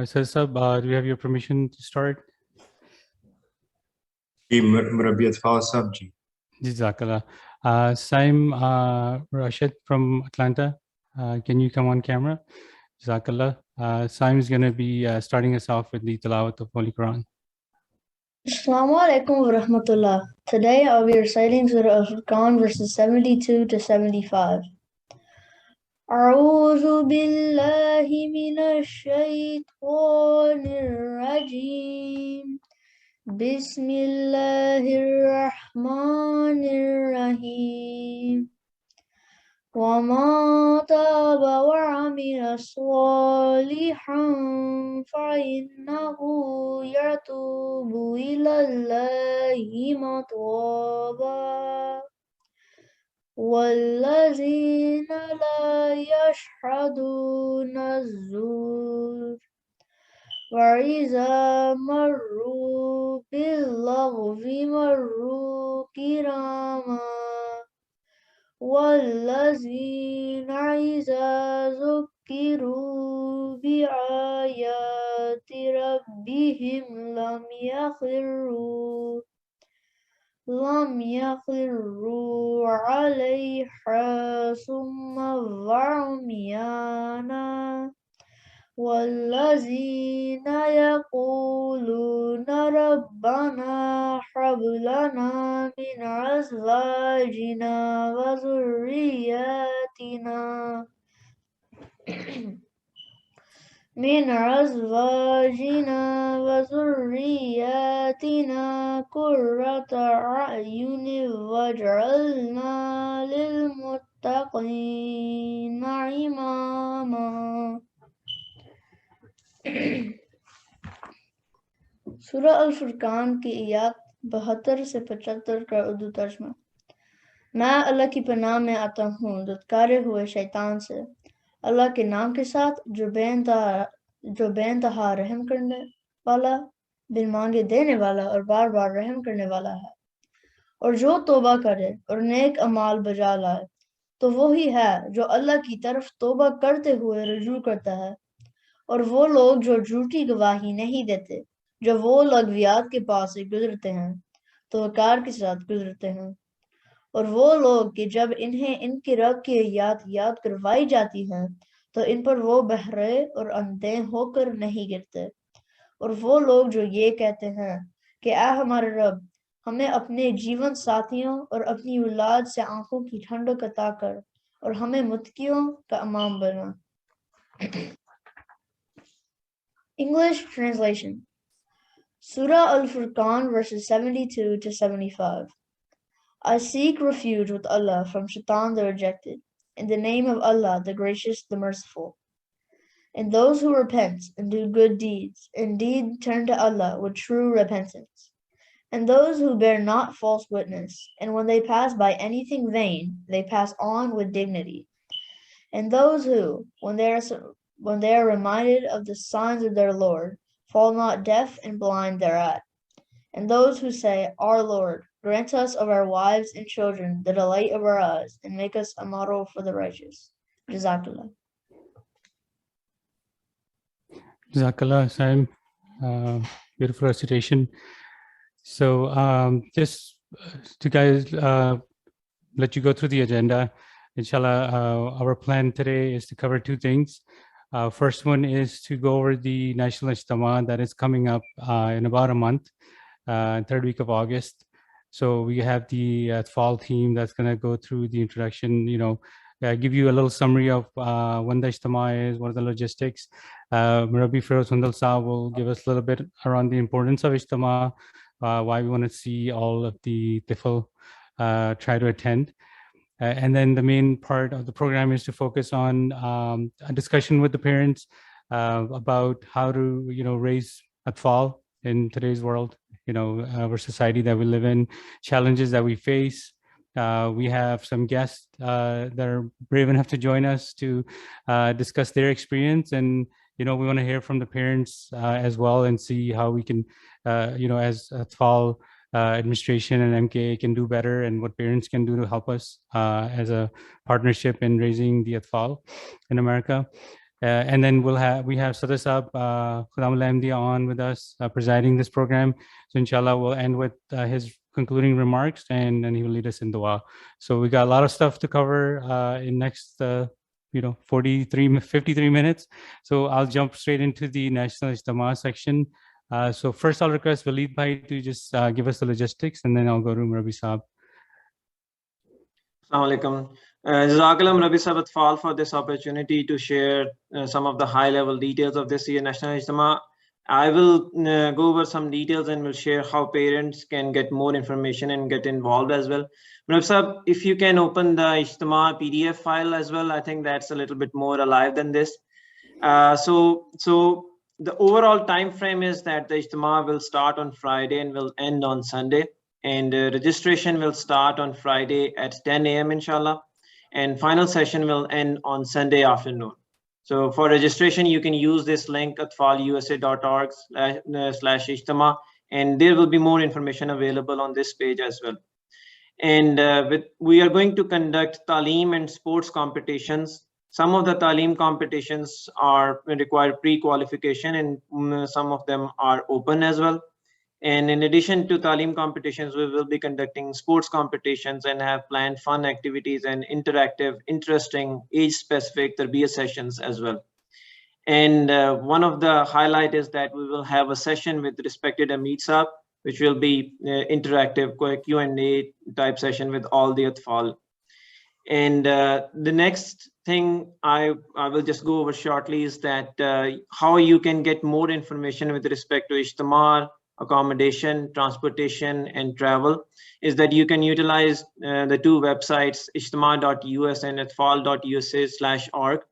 Sir Sab, do you have your permission to start? Murabbi Atfal Sab ji. Jazakallah. Saim Rashid from Atlanta, can you come on camera? Jazakallah. Saim is going to be starting us off with the tilawat of Holy Quran. Assalamu alaikum wa rahmatullah. Today I'll be reciting Surah Al-Furqan verses 72 to 75. أعوذ بالله من الشيطان الرجيم بسم الله الرحمن الرحيم وما تاب وعمل صالحا فإنه يتوب إلى الله متابا والذين لا يشهدون الزور وإذا مروا باللغو مروا كراما والذين إذا ذكروا بآيات ربهم لم يخروا عليها صما وعميانا والذين يقولون ربنا هب لنا من أزواجنا وذرياتنا قرة أعين واجعلنا للمتقين إماما. सूरह अल-फुरकान की आयत 72 से 75 का उर्दू तर्जमा। मैं अल्लाह की पनाह में आता हूँ धुतकारे हुए शैतान से, अल्लाह के नाम के साथ जो बेइंतहा रहम करने वाला, बिन मांगे देने वाला और बार बार रहम करने वाला है। और जो तौबा करे और नेक अमाल बजा लाए तो वो ही है जो अल्लाह की तरफ तौबा करते हुए रुजू करता है। और वो लोग जो झूठी गवाही नहीं देते, जब वो लग़वियात के पास से गुजरते हैं तो वक़ार के साथ गुजरते हैं। और वो लोग कि जब इन्हें इनके रब की याद करवाई जाती हैं तो इन पर वो बहरे और अंधे होकर नहीं गिरते। और वो लोग जो ये कहते हैं कि आ हमारे रब, हमें अपने जीवन साथियों और अपनी औलाद से आंखों की ठंडक अता कर और हमें मुत्कियों का इमाम बना। English translation. Surah Al-Furqan verses 72 to 75. I seek refuge with Allah from Shaitan the rejected, in the name of Allah the gracious, the merciful. And those who repent and do good deeds, indeed turn to Allah with true repentance. And those who bear not false witness, and when they pass by anything vain, they pass on with dignity. And those who, when they are reminded of the signs of their Lord, fall not deaf and blind thereat. And those who say, Our Lord, grant us of our wives and children the delight of our eyes, and make us a model for the righteous. Jazakallah. Jazakallah, Saim. Beautiful recitation. So just to guys let you go through the agenda. Inshallah, our plan today is to cover two things. First one is to go over the National Ijtema that is coming up in about a month, third week of August. So we have the Atfal team that's going to go through the introduction, give you a little summary of when the Ijtema is, what are the logistics. Murabbi Feroz Hundal Saab will give us a little bit around the importance of Ijtema, why we want to see all of the tifl try to attend. And then the main part of the program is to focus on a discussion with the parents about how to, raise Atfal in today's world, our society that we live in, challenges that we face. We have some guests that are brave enough to join us to discuss their experience. And, we want to hear from the parents as well and see how we can, as Atfal administration and MKA can do better and what parents can do to help us as a partnership in raising the Atfal in America. And then we have Sadr Sahab, Khudam Ahmadiyya on with us, presiding this program. So inshallah, we'll end with his concluding remarks, and then he will lead us in dua. So we got a lot of stuff to cover in next 53 minutes. So I'll jump straight into the National Ijtema section. So first I'll request Waleed Bhai to just give us the logistics, and then I'll go to Murabi Saab. Assalamu alaikum. Jazakallah Murabi Atfal for this opportunity to share some of the high-level details of this year National Ijtema. I will go over some details and will share how parents can get more information and get involved as well. Murabi Sahab, if you can open the Ijtema PDF file as well, I think that's a little bit more alive than this. So the overall time frame is that the Ijtema will start on Friday and will end on Sunday. And registration will start on Friday at 10 a.m. inshallah. And final session will end on Sunday afternoon. So for registration, you can use this link atfalusa.org/Ijtema, and there will be more information available on this page as well. And we are going to conduct Taaleem and sports competitions. Some of the Taaleem competitions require pre-qualification, and some of them are open as well. And in addition to Taaleem competitions, we will be conducting sports competitions and have planned fun activities and interactive, interesting, age-specific tarbiyah sessions as well. And one of the highlight is that we will have a session with respected Amit Saab, which will be interactive Q&A type session with all the Atfal. And the next thing I will just go over shortly is that how you can get more information with respect to Ijtema, accommodation, transportation, and travel, is that you can utilize the two websites, ijtema.us and atfal.usa/org.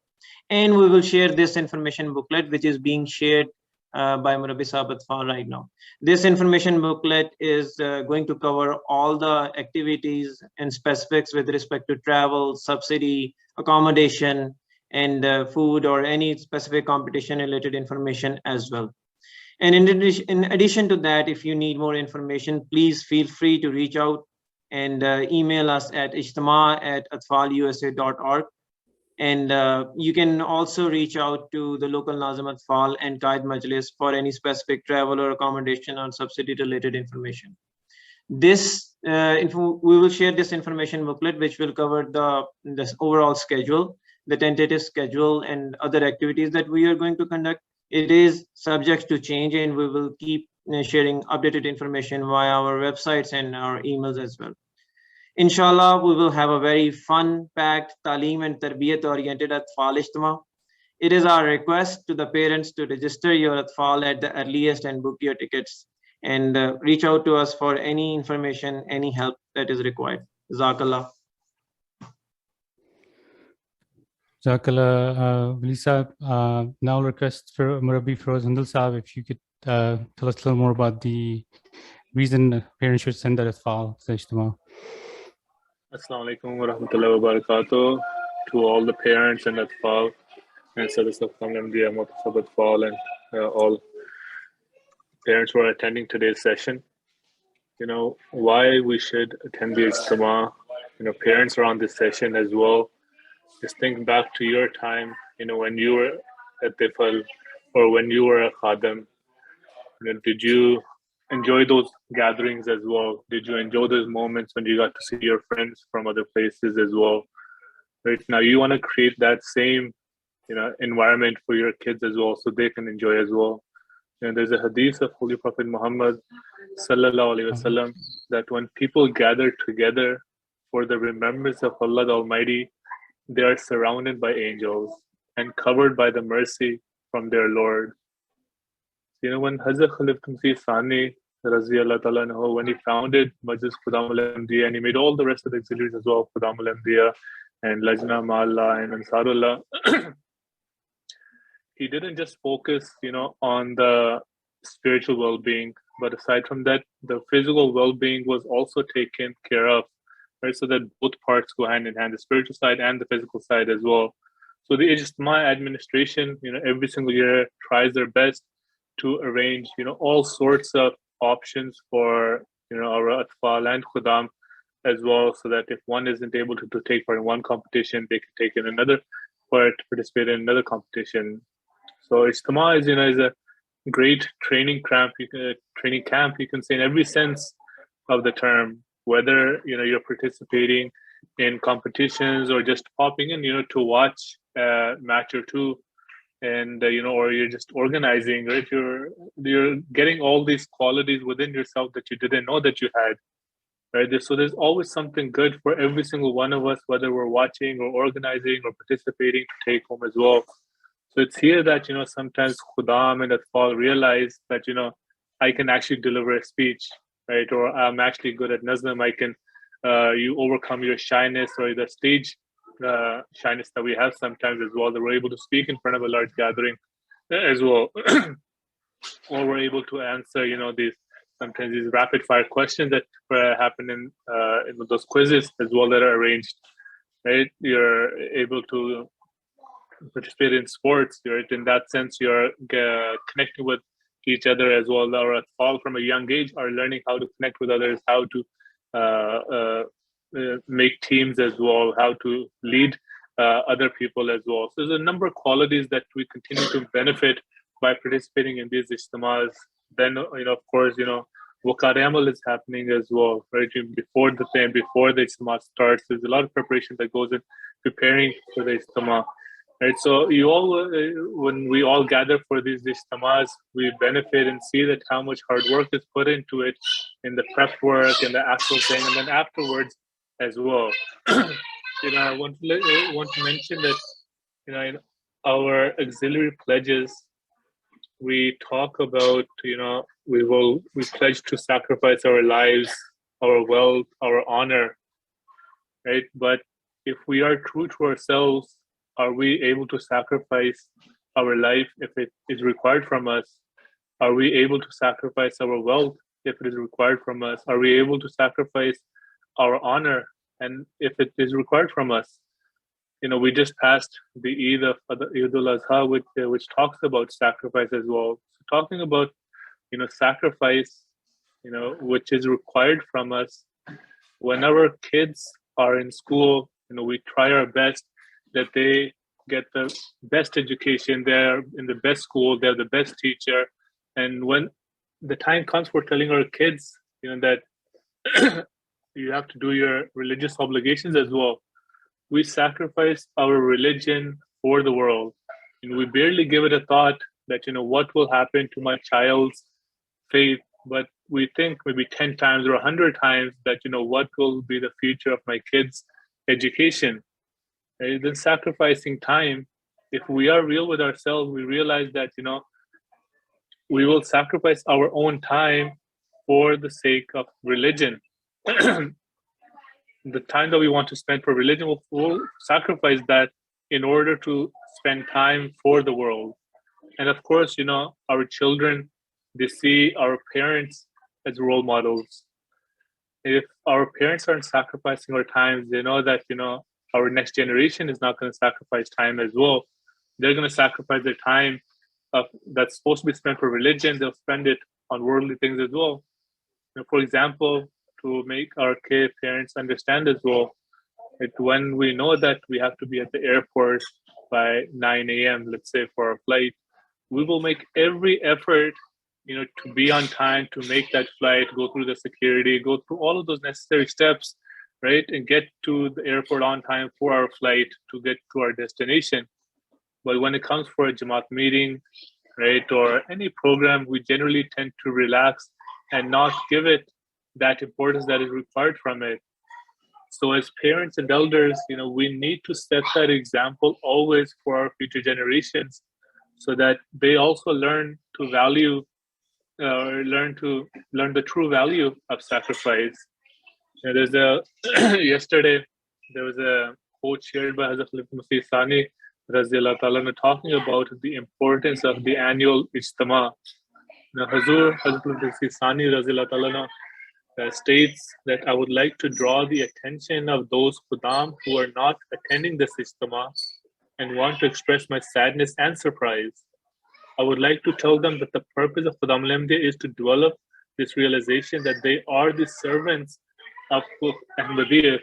And we will share this information booklet, which is being shared by Murabi Sahab Atfal right now. This information booklet is going to cover all the activities and specifics with respect to travel, subsidy, accommodation, and food, or any specific competition related information as well. And in addition to that, if you need more information, please feel free to reach out and email us at ijtema@atfalusa.org. And you can also reach out to the local Nazim Atfal and Qaid Majlis for any specific travel or accommodation or subsidy related information. We will share this information booklet, which will cover this overall schedule, the tentative schedule, and other activities that we are going to conduct. It is subject to change, and we will keep sharing updated information via our websites and our emails as well. Inshallah, we will have a very fun-packed Taaleem and Tarbiyat-oriented Atfal Ijtema. It is our request to the parents to register your Atfal at the earliest and book your tickets, and reach out to us for any information, any help that is required. Jazakallah. Jazakallah, Wali Saab. Now I'll request for Murabi Feroz Handal Saab, if you could tell us a little more about the reason parents should send their Atfal to Ijtema. Assalamu alaikum wa rahmatullahi wa barakatuh to all the parents and Atfal and Sadr Sahab Ahmadiyya, Atfal, and all parents who are attending today's session. You know, why we should attend the Ijtema, parents are on this session as well. Just think back to your time, when you were at Tifal or when you were a Khadim. Did you enjoy those gatherings as well? Did you enjoy those moments when you got to see your friends from other places as well? Right now, you want to create that same, environment for your kids as well, so they can enjoy as well. And there's a hadith of Holy Prophet Muhammad sallallahu alaihi wasallam that when people gather together for the remembrance of Allah the Almighty, they are surrounded by angels and covered by the mercy from their Lord. When Hazrat Khalif Tamsi Sani when he founded Majlis Ahmadiyya, and he made all the rest of the auxiliaries as well, Ahmadiyya and Lajna Ma'allah and Ansarullah, he didn't just focus, on the spiritual well-being, but aside from that, the physical well-being was also taken care of, right? So that both parts go hand in hand, the spiritual side and the physical side as well. So the Ijtema administration, every single year tries their best to arrange, all sorts of options for, our Atfal and Khudam as well, so that if one isn't able to take part in one competition, they can take in another participate in another competition. So Ijtema is, is a great training camp, you can say, in every sense of the term, whether, you're participating in competitions or just popping in, to watch a match or two, and, or you're just organizing, right? You're getting all these qualities within yourself that you didn't know that you had, right? So there's always something good for every single one of us, whether we're watching or organizing or participating, to take home as well. So it's here that, sometimes Khudam and Atfal realize that, I can actually deliver a speech, right? Or I'm actually good at Nazm. I can, you overcome your shyness or the stage shyness that we have sometimes as well, that we're able to speak in front of a large gathering as well. Or we're able to answer, sometimes these rapid fire questions that happen in those quizzes as well that are arranged, right? You're able to participate in sports, right? In that sense, you're connecting with each other as well. Or all from a young age are learning how to connect with others, how to make teams as well, how to lead other people as well. So there's a number of qualities that we continue to benefit by participating in these ijtimas. Then, of course, Waqar Amal is happening as well, right? Before the ijtima starts, there's a lot of preparation that goes in preparing for the ijtima. Right, so when we all gather for these ijtimas, we benefit and see that how much hard work is put into it, in the prep work and the actual thing, and then afterwards as well. I want to mention that in our auxiliary pledges, we talk about we pledge to sacrifice our lives, our wealth, our honor, right? But if we are true to ourselves, are we able to sacrifice our life if it is required from us? Are we able to sacrifice our wealth if it is required from us? Are we able to sacrifice our honor and if it is required from us? We just passed the Eid of Eid al-Adha, which talks about sacrifice as well. So talking about sacrifice, which is required from us. When our kids are in school, we try our best that they get the best education, they're in the best school, they're the best teacher. And when the time comes for telling our kids, that you have to do your religious obligations as well, we sacrifice our religion for the world. And we barely give it a thought that, what will happen to my child's faith, but we think maybe 10 times or 100 times that, what will be the future of my kids' education. Then sacrificing time, if we are real with ourselves, we realize that, we will sacrifice our own time for the sake of religion. The time that we want to spend for religion, we'll sacrifice that in order to spend time for the world. And of course, our children, they see our parents as role models. If our parents aren't sacrificing our time, they know that, our next generation is not going to sacrifice time as well. They're going to sacrifice their time that's supposed to be spent for religion. They'll spend it on worldly things as well. For example, to make our parents understand as well, when we know that we have to be at the airport by 9 a.m., let's say, for our flight, we will make every effort, to be on time, to make that flight, go through the security, go through all of those necessary steps, right? And get to the airport on time for our flight to get to our destination. But when it comes for a Jamaat meeting, right, or any program, we generally tend to relax and not give it that importance that is required from it. So as parents and elders, we need to set that example always for our future generations, so that they also learn to value, learn the true value of sacrifice. Yesterday there was a quote shared by Hazrat Masih Sani Razillah Ta'ala talking about the importance of the annual Ijtema. Now, Hazrat Masih Sani Razillah Ta'ala states that I would like to draw the attention of those Khudam who are not attending this Ijtema and want to express my sadness and surprise. I would like to tell them that the purpose of Khudam Ahmadiyya is to develop this realization that they are the servants of Ahmadiyya.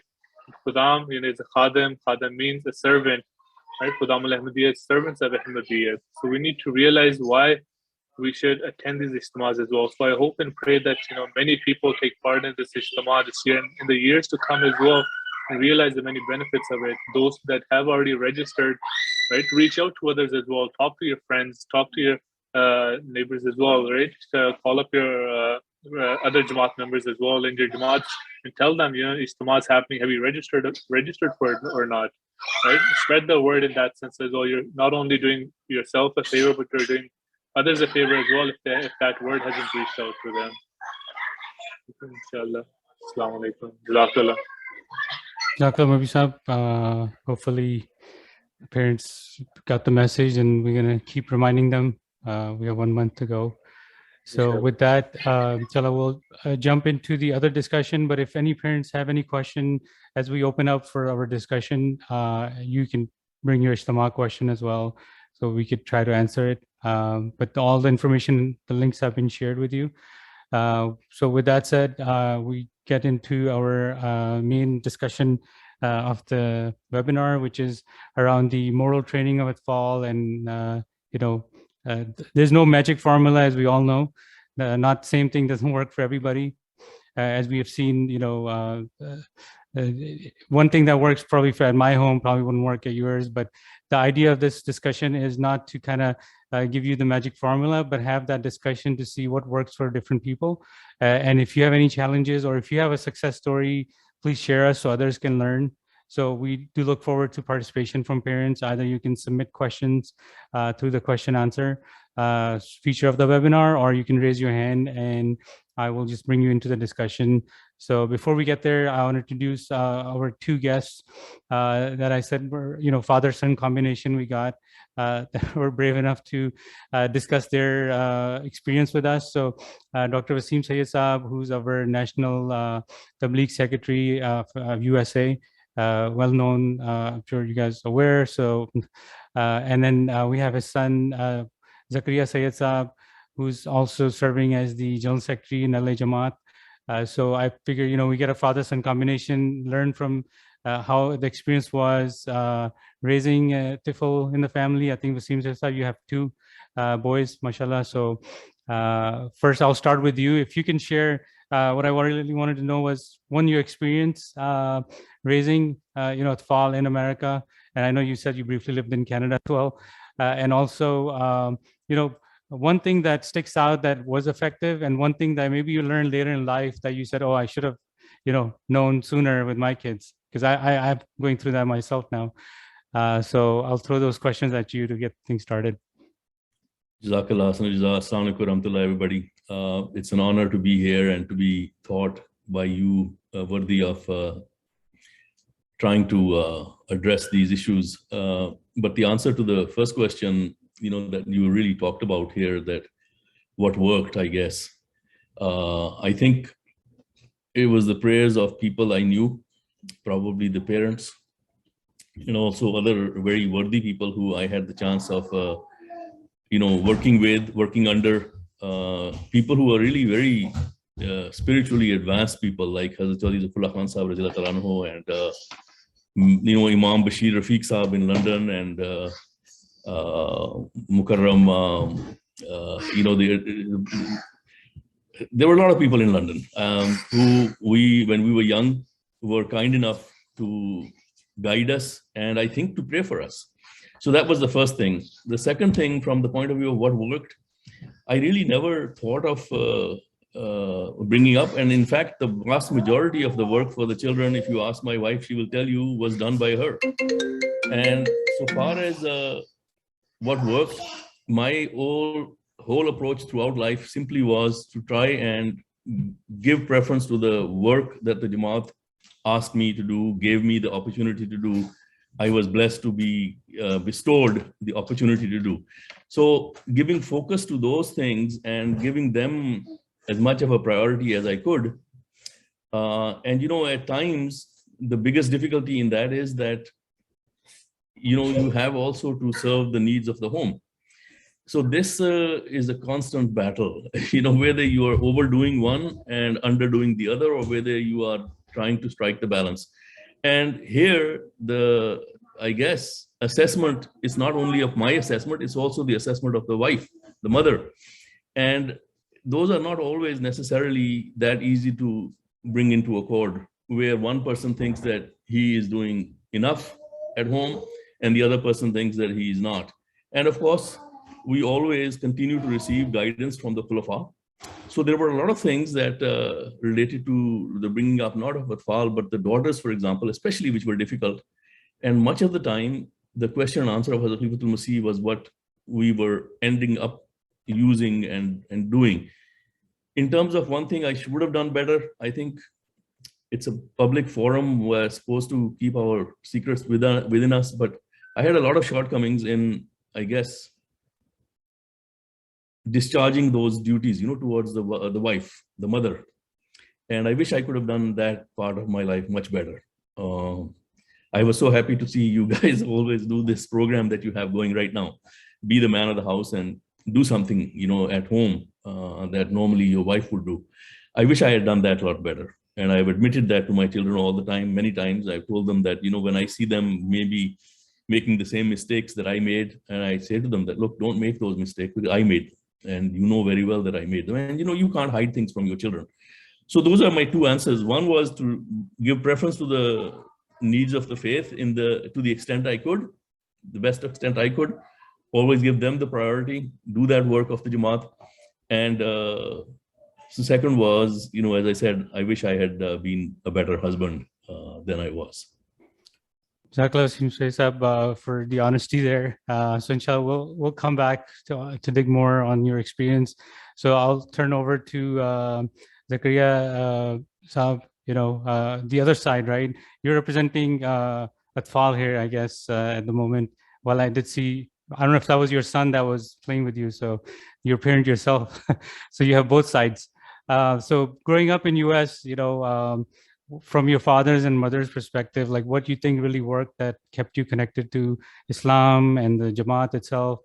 Khudam is a khadim. Khadim means a servant. right? Khudam al-Ahmadiyyat, servants of Ahmadiyyat. So we need to realize why we should attend these ijtimas as well. So I hope and pray that many people take part in this ijtima this year and in the years to come as well, and realize the many benefits of it. Those that have already registered, right, reach out to others as well. Talk to your friends, talk to your neighbors as well, right? Call up your other Jamaat members as well in your Jamaat and tell them, ijtima is happening. Have you registered for it or not? Right? Spread the word in that sense as well. You're not only doing yourself a favor, but you're doing others a favor as well if that word hasn't reached out to them. Inshallah. Assalamu alaikum. Jazakallah. Jazakallah, Mabi Sahab. Hopefully parents got the message and we're going to keep reminding them. We have 1 month to go. So with that, inshallah, we'll jump into the other discussion. But if any parents have any question as we open up for our discussion, you can bring your ijtima question as well, so we could try to answer it. But all the information, the links have been shared with you. So with that said, we get into our main discussion of the webinar, which is around the moral training of Atfal. And there's no magic formula, as we all know. Not same thing doesn't work for everybody. As we have seen, one thing that works probably at my home probably wouldn't work at yours. But the idea of this discussion is not to kind of give you the magic formula, but have that discussion to see what works for different people. And if you have any challenges or if you have a success story, please share us so others can learn. So we do look forward to participation from parents. Either you can submit questions through the question answer feature of the webinar, or you can raise your hand and I will just bring you into the discussion. So before we get there, I want to introduce our two guests that I said were, father-son combination we got that were brave enough to discuss their experience with us. So Dr. Wasim Sayyid Saab, who's our National Tabligh Secretary of USA, well known, I'm sure you guys are aware. So, and then we have his son, Zakaria Sayyid Saab, who's also serving as the General Secretary in LA Jamaat. So I figure, we get a father-son combination, learn from how the experience was raising Tifl in the family. I think Wasim Sayyid Saab, you have two boys, mashallah. So first I'll start with you. If you can share what I really wanted to know was, one, your experience raising, Atfal in America. And I know you said you briefly lived in Canada as well. And also, one thing that sticks out that was effective, and one thing that maybe you learned later in life that you said, oh, I should have, known sooner with my kids, because I'm going through that myself now. So I'll throw those questions at you to get things started. Jazakallah. Assalamu alaikum warahmatullahi, everybody. It's an honor to be here and to be thought by you worthy of trying to address these issues. But the answer to the first question, that you really talked about here, that what worked, I guess. I think it was the prayers of people I knew, probably the parents, and also other very worthy people who I had the chance of, working under, people who are really very spiritually advanced people, like Hazrat Ali Zafullah Khan Sahib and Imam Bashir Rafiq Sahib in London, and Mukarram, there were a lot of people in London who when we were young, were kind enough to guide us and I think to pray for us. So that was the first thing. The second thing, from the point of view of what worked, I really never thought of bringing up. And in fact, the vast majority of the work for the children, if you ask my wife, she will tell you, was done by her. And so far as what worked, my whole approach throughout life simply was to try and give preference to the work that the Jamaat asked me to do, gave me the opportunity to do. I was blessed to be bestowed the opportunity to do. So giving focus to those things and giving them as much of a priority as I could. And at times, the biggest difficulty in that is that you have also to serve the needs of the home. So this is a constant battle, whether you are overdoing one and underdoing the other, or whether you are trying to strike the balance. And here, I guess, assessment is not only of my assessment, it's also the assessment of the wife, the mother. And those are not always necessarily that easy to bring into accord, where one person thinks that he is doing enough at home and the other person thinks that he is not. And of course, we always continue to receive guidance from the Khulafa. So there were a lot of things that related to the bringing up, not of Atfal, but the daughters, for example, especially, which were difficult. And much of the time, the question and answer of Hazrat Khalifatul Masih was what we were ending up using and doing. In terms of one thing I should have done better, I think it's a public forum. We're supposed to keep our secrets within us, but I had a lot of shortcomings in, I guess, discharging those duties, towards the wife, the mother. And I wish I could have done that part of my life much better. I was so happy to see you guys always do this program that you have going right now. Be the man of the house and do something, at home that normally your wife would do. I wish I had done that a lot better. And I've admitted that to my children all the time. Many times I've told them that, when I see them maybe making the same mistakes that I made, and I say to them that, look, don't make those mistakes because I made them. And you know very well that I made them. And, you can't hide things from your children. So those are my two answers. One was to give preference to the needs of the faith to the extent I could, the best extent I could, always give them the priority, do that work of the Jamaat. And so second was, as I said, I wish I had been a better husband than I was. Jazakallah for the honesty there. So inshallah, we'll come back to dig more on your experience. So I'll turn over to Zakaria Saab, the other side, right? You're representing Atfal here, I guess, at the moment. Well, I did see, I don't know if that was your son that was playing with you, so you're a parent yourself. So you have both sides. So growing up in US, from your father's and mother's perspective, like what do you think really worked that kept you connected to Islam and the Jamaat itself?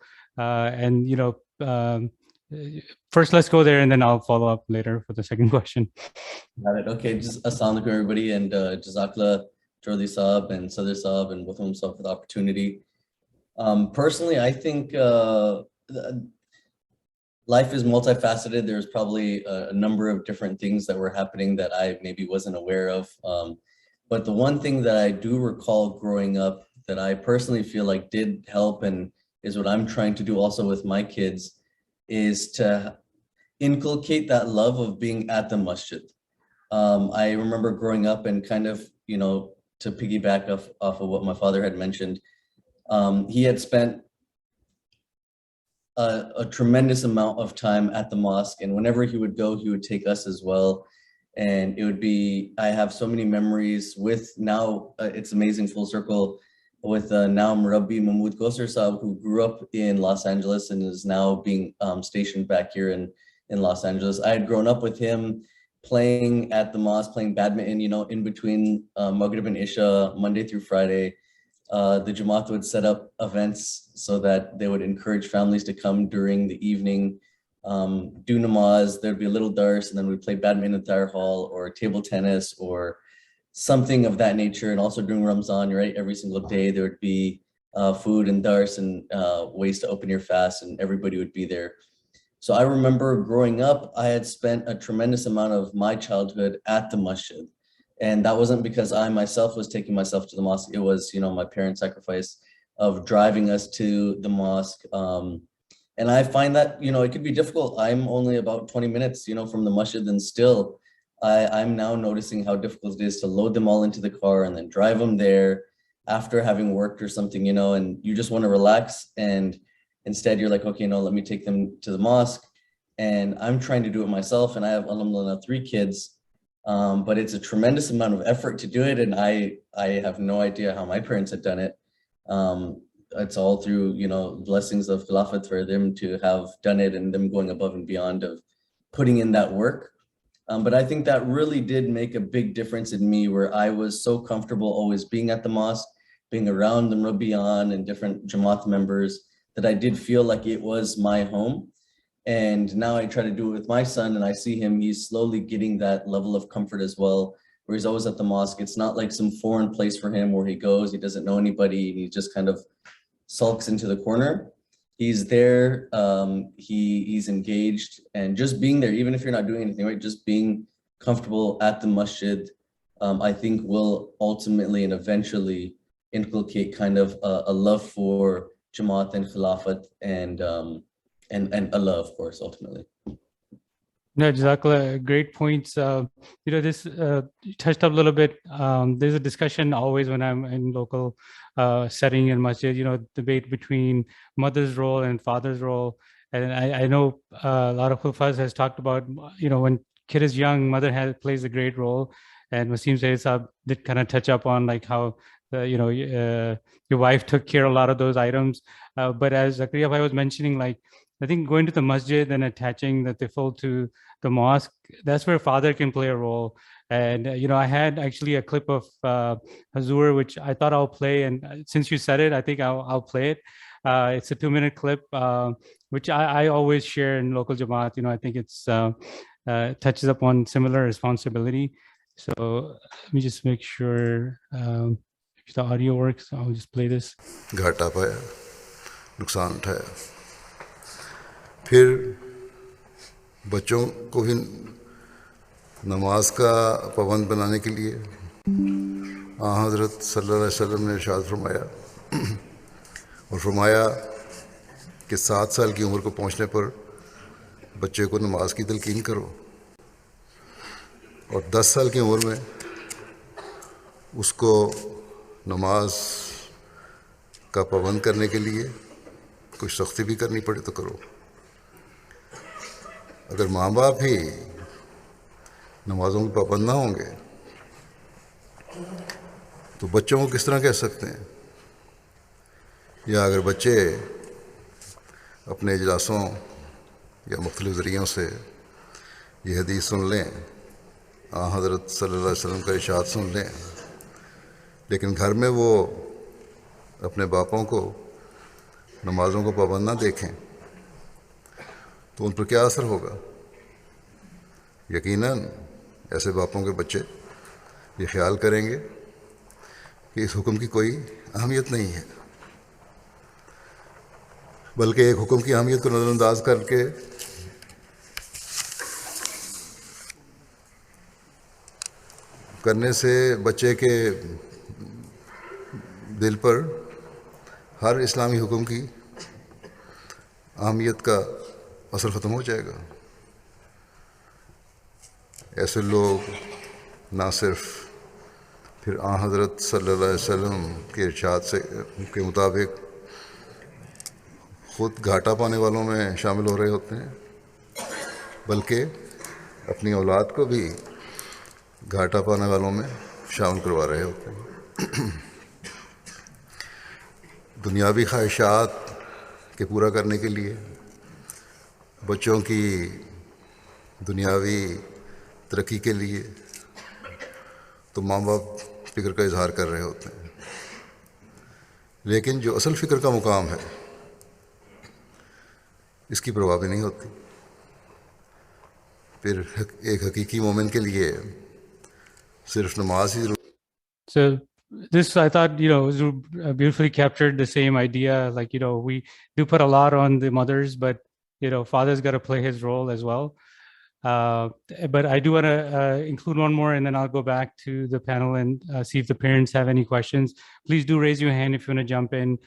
First, let's go there and then I'll follow up later for the second question. Got it. Okay, just assalamu alaikum everybody, and Jazakallah, Jordi Saab and Sadr Saab and Watham Saab for the opportunity. Personally, I think life is multifaceted. There's probably a number of different things that were happening that I maybe wasn't aware of. But the one thing that I do recall growing up that I personally feel like did help and is what I'm trying to do also with my kids is to inculcate that love of being at the masjid. I remember growing up and kind of, to piggyback off of what my father had mentioned, he had spent a tremendous amount of time at the mosque, and whenever he would go, he would take us as well. And it would be, I have so many memories with now, it's amazing full circle, with now Murabbi Mahmood Kosar Saab, who grew up in Los Angeles and is now being stationed back here in Los Angeles. I had grown up with him playing at the mosque, playing badminton, in between Maghrib and Isha, Monday through Friday. The Jamaat would set up events so that they would encourage families to come during the evening, do namaz. There'd be a little dars, and then we'd play badminton at Thayer Hall or table tennis or something of that nature. And also during Ramzan, right, every single day there would be food and dars and ways to open your fast, and everybody would be there. So I remember growing up, I had spent a tremendous amount of my childhood at the masjid. And that wasn't because I myself was taking myself to the mosque. It was, my parents' sacrifice of driving us to the mosque. And I find that, it could be difficult. I'm only about 20 minutes, from the masjid, and still I'm now noticing how difficult it is to load them all into the car and then drive them there after having worked or something, and you just want to relax. And instead you're like, okay, no, let me take them to the mosque. And I'm trying to do it myself. And I have, alhamdulillah, 3 kids. But it's a tremendous amount of effort to do it. And I have no idea how my parents had done it. It's all through, blessings of Khilafat for them to have done it and them going above and beyond of putting in that work. But I think that really did make a big difference in me, where I was so comfortable always being at the mosque, being around the Murabbiyan and different Jamaat members, that I did feel like it was my home. And now I try to do it with my son, and I see him, he's slowly getting that level of comfort as well, where he's always at the mosque. It's not like some foreign place for him where he goes, he doesn't know anybody, and he just kind of sulks into the corner. He's there, he's engaged, and just being there, even if you're not doing anything, right? Just being comfortable at the masjid, I think will ultimately and eventually inculcate kind of a love for Jamaat and Khilafat and Allah, of course, ultimately. No, Jazakallah, great points. This touched up a little bit. There's a discussion always when I'm in local setting in masjid, debate between mother's role and father's role. And I know a lot of Hufaz has talked about, when kid is young, mother plays a great role. And Wasim Sayyid did kind of touch up on like how, your wife took care of a lot of those items. But as Zakaria Bhai was mentioning, like, I think going to the masjid and attaching the tifl to the mosque, that's where father can play a role. And, I had actually a clip of Hazur, which I thought I'll play. And since you said it, I think I'll play it. It's a 2-minute clip, which I always share in local Jamaat. I think it's touches upon similar responsibility. So let me just make sure if the audio works. I'll just play this. घाटा पाया, नुकसान उठाया, फिर बच्चों को भी नमाज का पाबंद बनाने के लिए हज़रत सल्लल्लाहु अलैहि वसल्लम ने इरशाद फरमाया और फरमाया कि 7 साल की उम्र को पहुंचने पर बच्चे को नमाज की तलकीन करो और 10 साल की उम्र में उसको नमाज का पाबंद करने के लिए कुछ सख्ती भी करनी पड़े तो करो। अगर माँ बाप ही नमाजों के पाबंद ना होंगे तो बच्चों को किस तरह कह सकते हैं? या अगर बच्चे अपने इजलासों या मुख्तलिफ ज़रियों से ये हदीस सुन लें, हज़रत सल्लल्लाहु अलैहि वसल्लम का इरशाद सुन लें, लेकिन घर में वो अपने बापों को नमाज़ों को पाबंद ना देखें तो उन पर क्या असर होगा? यकीनन ऐसे बापों के बच्चे ये ख्याल करेंगे कि इस हुक्म की कोई अहमियत नहीं है, बल्कि एक हुक्म की अहमियत को नज़रअंदाज करके करने से बच्चे के दिल पर हर इस्लामी हुक्म की अहमियत का असर ख़त्म हो जाएगा। ऐसे लोग ना सिर्फ फिर हज़रत सल्लल्लाहु अलैहि वसल्लम के इरशाद से के मुताबिक ख़ुद घाटा पाने वालों में शामिल हो रहे होते हैं, बल्कि अपनी औलाद को भी घाटा पाने वालों में शामिल करवा रहे होते हैं। दुनियावी ख्वाहिशात के पूरा करने के लिए बच्चों की दुनियावी तरक्की के लिए तो माँ बाप फ़िक्र का इजहार कर रहे होते हैं, लेकिन जो असल फ़िक्र का मुकाम है इसकी परवाह भी नहीं होती। फिर एक हकीकी मोमिन के लिए सिर्फ नमाज ही। So this, I thought, beautifully captured the same idea. Like, we do put a lot on the mothers, but, father's got to play his role as well. But I do want to include one more, and then I'll go back to the panel and see if the parents have any questions. Please do raise your hand if you want to jump in.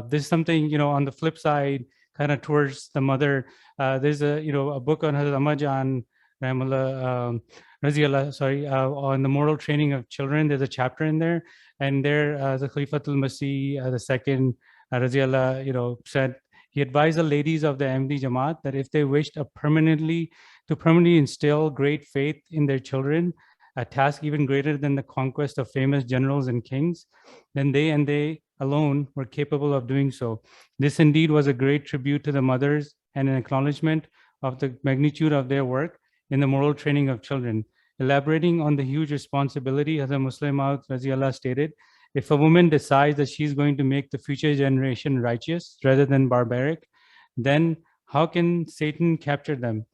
There's something, on the flip side, kind of towards the mother. There's a book on Hazrat Ahmad Jan Rahimullah, on the moral training of children. There's a chapter in there, and there the Khalifatul Masih the second Raziallah, said he advised the ladies of the Ahmadi Jamaat that if they wished to permanently instill great faith in their children, a task even greater than the conquest of famous generals and kings, then they alone were capable of doing so. This indeed was a great tribute to the mothers and an acknowledgement of the magnitude of their work in the moral training of children. Elaborating on the huge responsibility, Hazrat Muslim Maud Raziallah stated, if a woman decides that she's going to make the future generation righteous rather than barbaric, then how can Satan capture them?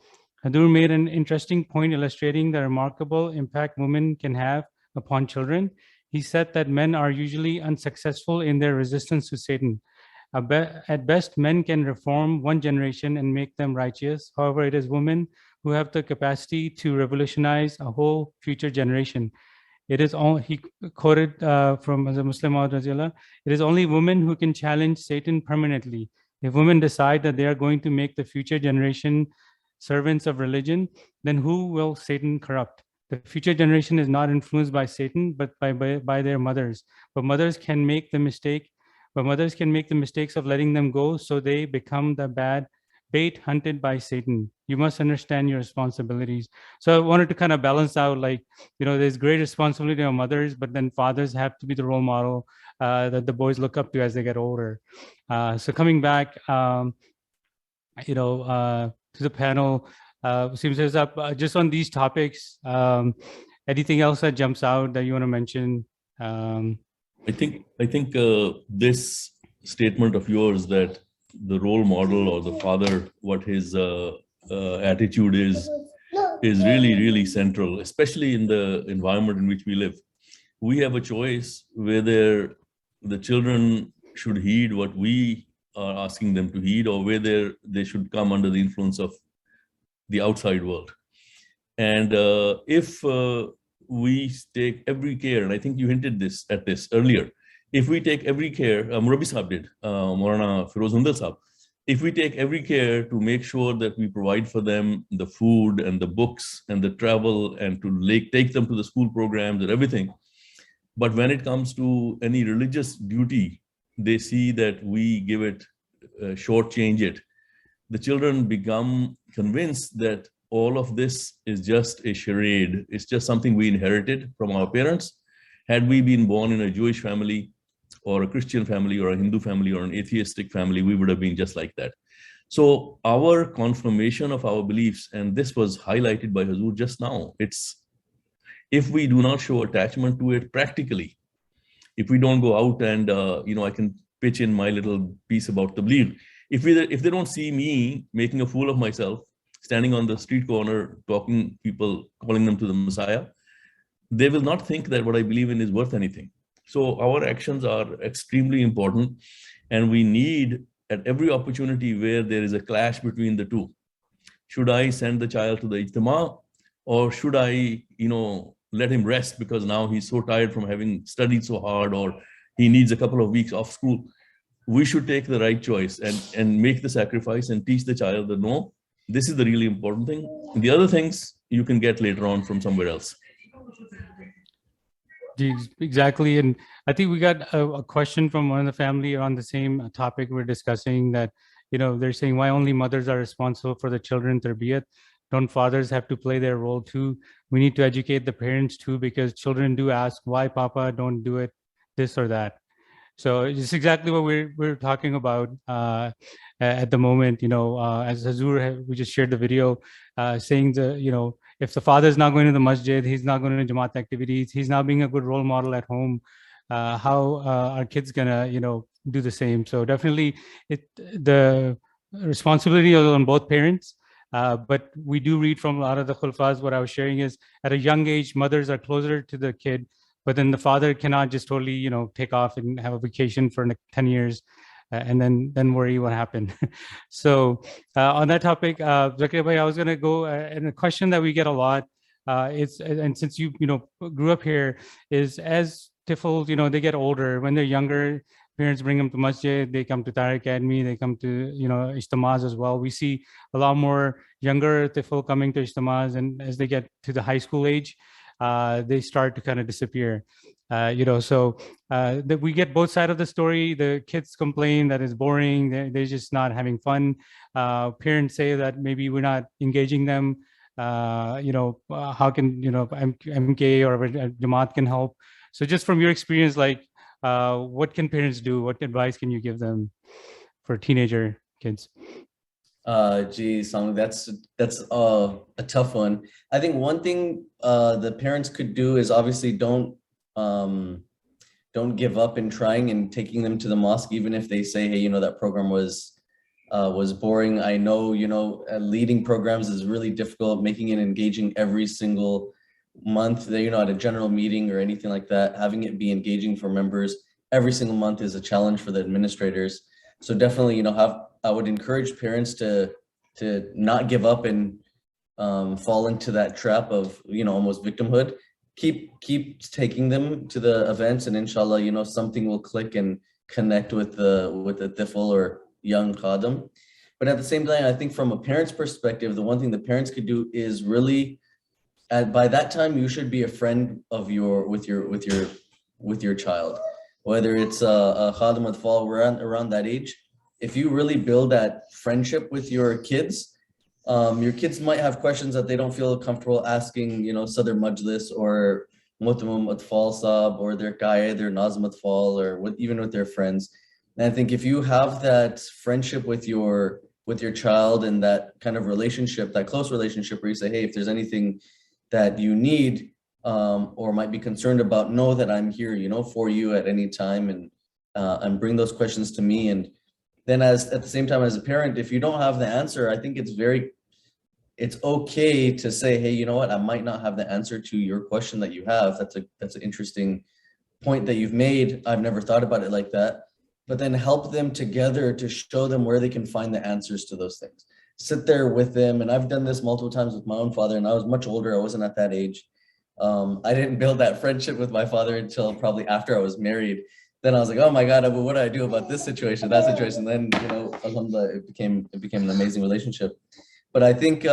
Hadur made an interesting point illustrating the remarkable impact women can have upon children. He said that men are usually unsuccessful in their resistance to Satan. At best, men can reform one generation and make them righteous. However, it is women who have the capacity to revolutionize a whole future generation. It is all, he quoted from as a Muslim, it is only women who can challenge Satan permanently. If women decide that they are going to make the future generation servants of religion, then who will Satan corrupt? The future generation is not influenced by Satan, but by their mothers. But mothers can make the mistakes of letting them go, so they become the bait hunted by Satan. You must understand your responsibilities. So I wanted to kind of balance out, like, there's great responsibility on mothers, but then fathers have to be the role model that the boys look up to as they get older. So coming back, to the panel, seems there's up just on these topics. Anything else that jumps out that you want to mention? I think this statement of yours that the role model or the father, what his attitude is really, really central, especially in the environment in which we live. We have a choice whether the children should heed what we are asking them to heed, or whether they should come under the influence of the outside world. And if we take every care, and I think you hinted at this earlier, if we take every care, Murabi Sahab did, Maulana Firoz Handal Sahab, if we take every care to make sure that we provide for them the food and the books and the travel and to take them to the school programs and everything, but when it comes to any religious duty, they see that we give it, shortchange it, the children become convinced that all of this is just a charade. It's just something we inherited from our parents. Had we been born in a Jewish family or a Christian family or a Hindu family or an atheistic family, we would have been just like that. So our confirmation of our beliefs, and this was highlighted by Hazur just now, it's if we do not show attachment to it practically, if we don't go out and, I can pitch in my little piece about Tabligh. If they don't see me making a fool of myself, standing on the street corner, talking people, calling them to the Messiah, they will not think that what I believe in is worth anything. So our actions are extremely important, and we need at every opportunity where there is a clash between the two. Should I send the child to the Ijtema, or should I, let him rest because now he's so tired from having studied so hard, or he needs a couple of weeks off school? We should take the right choice and make the sacrifice and teach the child that no, this is the really important thing. The other things you can get later on from somewhere else. Exactly. And I think we got a question from one of the family on the same topic we're discussing, that, they're saying why only mothers are responsible for the children tarbiyat. Don't fathers have to play their role too? We need to educate the parents too, because children do ask, why Papa don't do it, this or that. So it's exactly what we're talking about at the moment. As Hazur, we just shared the video saying if the father is not going to the masjid, he's not going to Jamaat activities, he's not being a good role model at home, how are kids gonna do the same? So definitely the responsibility is on both parents. But we do read from a lot of the khulfas. What I was sharing is at a young age, mothers are closer to the kid, but then the father cannot just totally, take off and have a vacation for 10 years and then worry what happened. So on that topic, Zakir Bhai, I was going to go, and a question that we get a lot and since you grew up here, is as tifls, they get older, when they're younger, parents bring them to masjid, they come to Tara Academy, they come to, Ijtemas as well. We see a lot more younger tifl coming to Ijtemas, and as they get to the high school age, they start to kind of disappear. So that we get both sides of the story. The kids complain that it's boring, they're just not having fun. Parents say that maybe we're not engaging them. How can MKA or Jamaat can help? So just from your experience, like what can parents do? What advice can you give them for teenager kids? Geez, that's a tough one. I think one thing the parents could do is obviously don't give up in trying and taking them to the mosque, even if they say, hey, that program was was boring. I know, leading programs is really difficult, making it engaging every single month, at a general meeting or anything like that, having it be engaging for members every single month is a challenge for the administrators. So definitely, I would encourage parents to not give up and fall into that trap of, almost victimhood. Keep taking them to the events, and inshallah, something will click and connect with the tifl or young khadim. But at the same time, I think from a parent's perspective, the one thing the parents could do is really, by that time, you should be a friend of with your child, whether it's a khadim atfal around that age. If you really build that friendship with your kids might have questions that they don't feel comfortable asking, Sadr Majlis or Mutamam Atfal Sab or their Qaid, their Nazm Atfal, or even with their friends. And I think if you have that friendship with your child and that kind of relationship, that close relationship where you say, hey, if there's anything that you need or might be concerned about, know that I'm here, for you at any time, and bring those questions to me. And then at the same time, as a parent, if you don't have the answer, I think it's okay to say, hey, you know what, I might not have the answer to your question that you have. That's an interesting point that you've made. I've never thought about it like that. But then help them together to show them where they can find the answers to those things. Sit there with them. And I've done this multiple times with my own father, and I was much older. I wasn't at that age. I didn't build that friendship with my father until probably after I was married. Then I was like, oh my God, what do I do about this situation, that situation? Then, alhamdulillah, it became an amazing relationship. But I think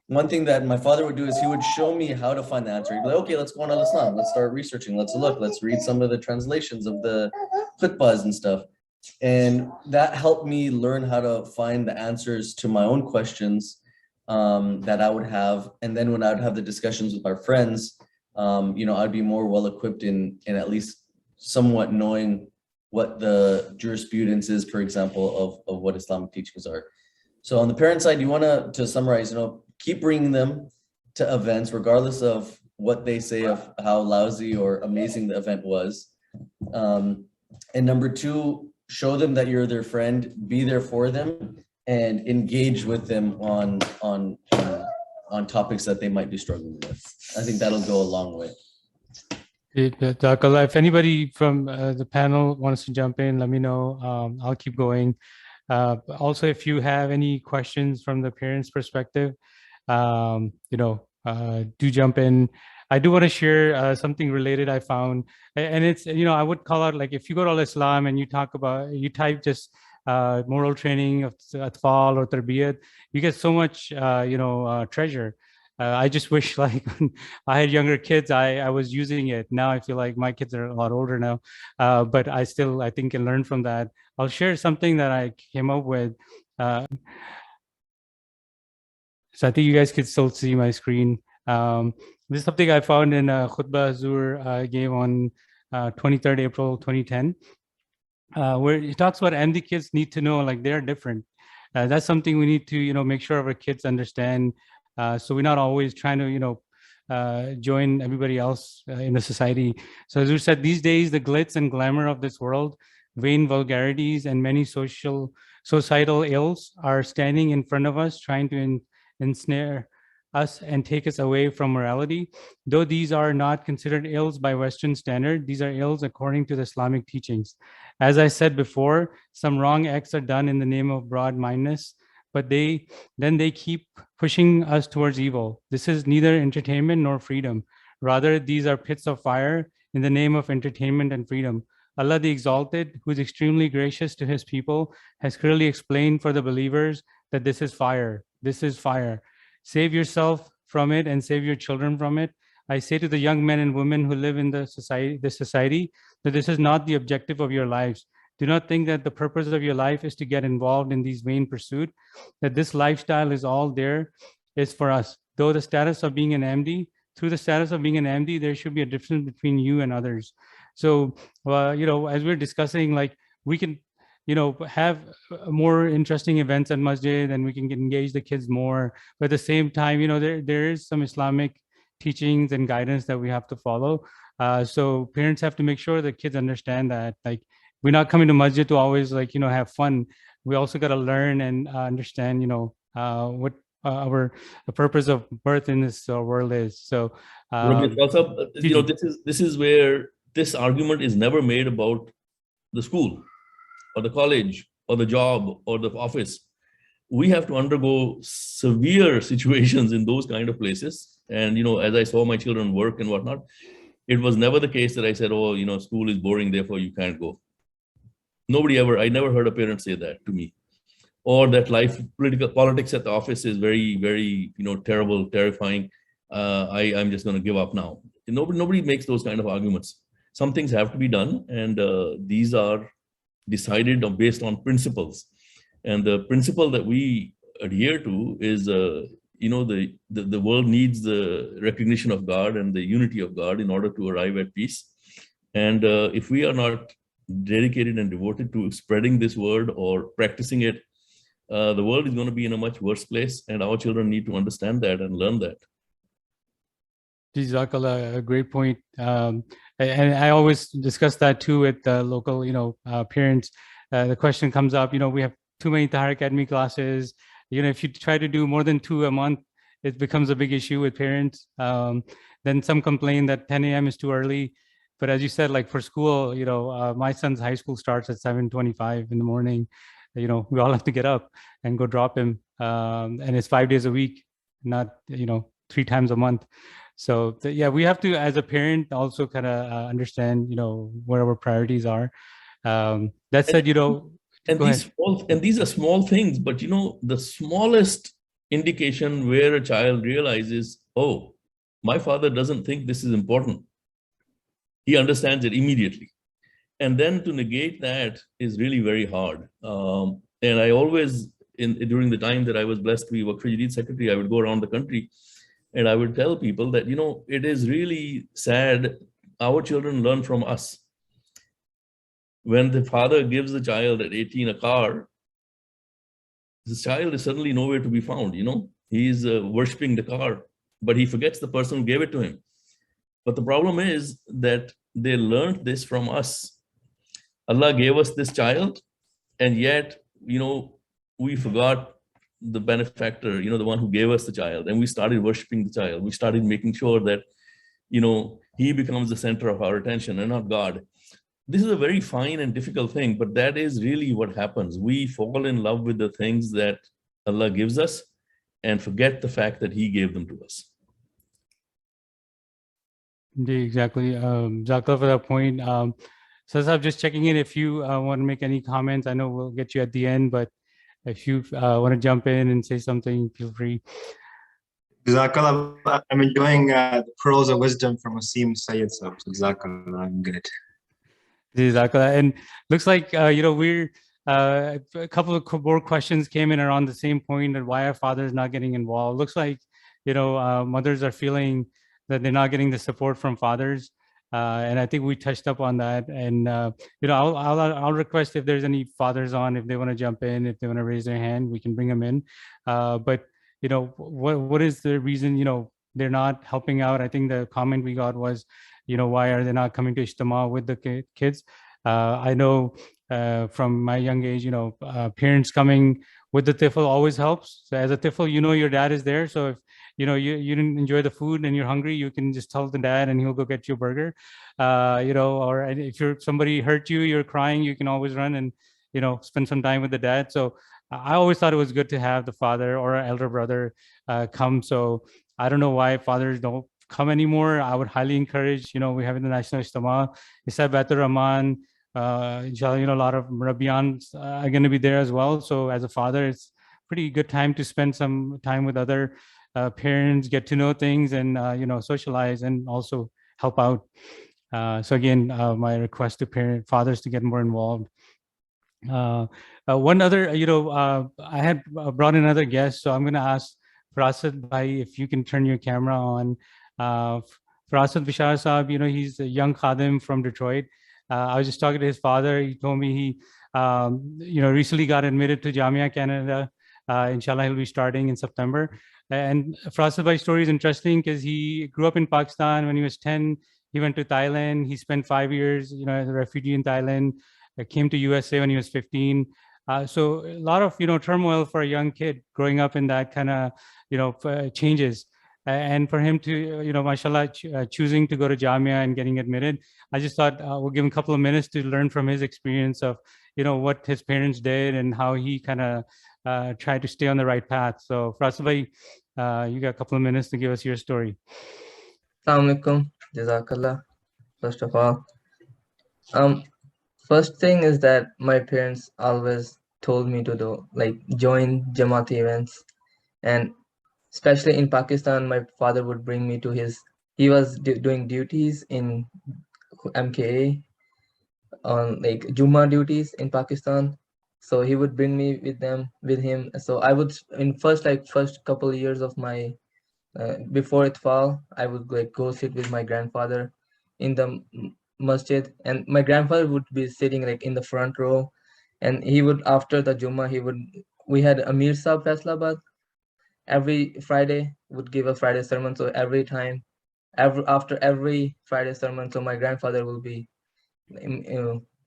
one thing that my father would do is he would show me how to find the answer. He'd be like, okay, let's go on Al-Islam. Let's start researching. Let's read some of the translations of the khutbahs and stuff. And that helped me learn how to find the answers to my own questions that I would have. And then when I would have the discussions with our friends, I'd be more well-equipped in at least somewhat knowing what the jurisprudence is, for example, of what Islamic teachings are. So on the parent side, you want to summarize, keep bringing them to events, regardless of what they say of how lousy or amazing the event was. And number two, show them that you're their friend, be there for them, and engage with them on topics that they might be struggling with. I think that'll go a long way. If anybody from the panel wants to jump in, let me know. I'll keep going. Also, if you have any questions from the parents' perspective, do jump in. I do want to share something related I found, and it's, I would call out, like, if you go to Al-Islam and you type just moral training of Atfal or Tarbiyat, you get so much, treasure. I just wish, like, when I had younger kids, I was using it. Now I feel like my kids are a lot older now, but I think can learn from that. I'll share something that I came up with. So I think you guys can still see my screen. This is something I found in a khutbah Zur I gave on 23rd April 2010, where he talks about MD kids need to know, like, they're different. That's something we need to, make sure our kids understand. So we're not always trying to, join everybody else in the society. So as we said, these days, the glitz and glamour of this world, vain vulgarities, and many societal ills are standing in front of us, trying to ensnare us and take us away from morality. Though these are not considered ills by Western standard, these are ills according to the Islamic teachings. As I said before, some wrong acts are done in the name of broad-mindedness, but they keep pushing us towards evil. This is neither entertainment nor freedom. Rather, these are pits of fire in the name of entertainment and freedom. Allah the Exalted, who is extremely gracious to his people, has clearly explained for the believers that this is fire. This is fire. Save yourself from it and save your children from it. I say to the young men and women who live in this society that this is not the objective of your lives. Do not think that the purpose of your life is to get involved in these vain pursuits, that this lifestyle is all there is for us. Though the status of being an MD, through the status of being an MD, there should be a difference between you and others. So, as we're discussing, like, we can, have more interesting events at Masjid, and we can engage the kids more. But at the same time, there is some Islamic teachings and guidance that we have to follow. So parents have to make sure the kids understand that, like, we're not coming to Masjid to always, like, have fun. we also got to learn and understand, what the purpose of birth in this world is. So, this is where this argument is never made about the school or the college or the job or the office. We have to undergo severe situations in those kind of places. And, as I saw my children work and whatnot, it was never the case that I said, oh, school is boring, therefore you can't go. I never heard a parent say that to me. Or that politics at the office is very, very, terrible, terrifying. I'm just going to give up now. Nobody makes those kind of arguments. Some things have to be done, and these are decided based on principles. And the principle that we adhere to is, the world needs the recognition of God and the unity of God in order to arrive at peace. And if we are not dedicated and devoted to spreading this word or practicing it, the world is going to be in a much worse place, and our children need to understand that and learn that. Jazakallah, a great point. And I always discuss that too with local, parents. The question comes up, we have too many Tahir Academy classes. If you try to do more than 2 a month, it becomes a big issue with parents. Then some complain that 10 a.m. is too early. But as you said, like for school, my son's high school starts at 7:25 in the morning. We all have to get up and go drop him. And it's 5 days a week, not, 3 times a month. So we have to, as a parent, also kind of understand, what our priorities are. That said, these are small things, but the smallest indication where a child realizes, oh, my father doesn't think this is important. He understands it immediately. And then to negate that is really very hard. And I always, during the time that I was blessed to be Waqf Jadid secretary, I would go around the country and I would tell people that, it is really sad. Our children learn from us. When the father gives the child at 18 a car, this child is suddenly nowhere to be found. He's worshiping the car, but he forgets the person who gave it to him. But the problem is that they learned this from us. Allah gave us this child, and yet, we forgot the benefactor, the one who gave us the child, and we started worshiping the child. We started making sure that, he becomes the center of our attention and not God. This is a very fine and difficult thing, but that is really what happens. We fall in love with the things that Allah gives us and forget the fact that He gave them to us. Indeed, exactly. Jazakallah for that point. So I'm just checking in if you want to make any comments. I know we'll get you at the end, but if you want to jump in and say something, feel free. Jazakallah. I'm enjoying the pearls of wisdom from Wasim Sayyid Sahib. Jazakallah, I'm good. Jazakallah. And looks like, we're a couple of more questions came in around the same point and why are fathers not getting involved. Looks like, mothers are feeling that they're not getting the support from fathers. And I think we touched up on that. And, I'll request if there's any fathers on, if they want to jump in, if they want to raise their hand, we can bring them in. But, what is the reason, they're not helping out? I think the comment we got was, why are they not coming to Ijtema with the kids? I know from my young age, parents coming with the tifl always helps. So as a tifl, your dad is there. So if, you didn't enjoy the food and you're hungry, you can just tell the dad and he'll go get you a burger. Or if somebody hurt you, you're crying, you can always run and, spend some time with the dad. So I always thought it was good to have the father or an elder brother come. So I don't know why fathers don't come anymore. I would highly encourage, we have in the National Ijtema, Isa Baitur Rahman, inshallah, a lot of Murabbiyans are going to be there as well. So as a father, it's pretty good time to spend some time with other parents, get to know things and, socialize and also help out. So again, my request to fathers to get more involved. One other, I had brought in another guest, so I'm going to ask Farasad Bhai if you can turn your camera on. Farasad Bishar Saab, he's a young Khadim from Detroit. I was just talking to his father. He told me he, recently got admitted to Jamia Canada. Inshallah, he'll be starting in September. And Farasad Bhai's story is interesting because he grew up in Pakistan. When he was 10, he went to Thailand. He spent 5 years, as a refugee in Thailand. Came to USA when he was 15. So a lot of, turmoil for a young kid growing up in that kind of, changes. And for him to, mashallah, choosing to go to Jamia and getting admitted, I just thought we'll give him a couple of minutes to learn from his experience of, what his parents did and how he kind of tried to stay on the right path. So Faisal bhai, you got a couple of minutes to give us your story. Assalamu alaikum, Jazakallah. First of all, first thing is that my parents always told me to do, like, join Jamaati events, and especially in Pakistan, my father would bring me to he was doing duties in MKA on like Juma duties in Pakistan. So he would bring me with him. So I would, in first couple of years of my, before Atfal, I would like go sit with my grandfather in the masjid, and my grandfather would be sitting like in the front row, and he would, after the Juma, we had Amir Sahib Faisalabad, every Friday would give a Friday sermon. So every time, after every Friday sermon, so my grandfather will be,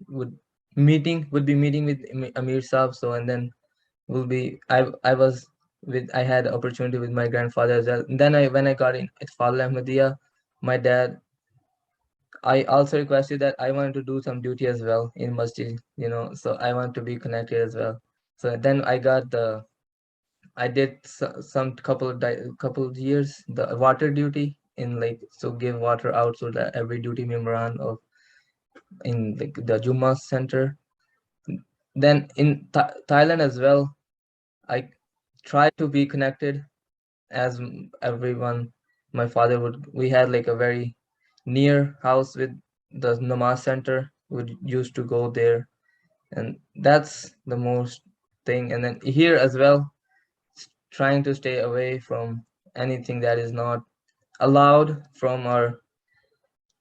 would be meeting with Amir Sahib. So, and then I had opportunity with my grandfather as well. And then when I got in Atfalul Ahmadiyya, my dad, I also requested that I wanted to do some duty as well in masjid, so I want to be connected as well. So then I did some couple of years the water duty in give water out, so that every duty member in the Juma center. Then in Thailand as well, I try to be connected as everyone. My father we had like a very near house with the namaz center. We used to go there, and that's the most thing. And then here as well, trying to stay away from anything that is not allowed from our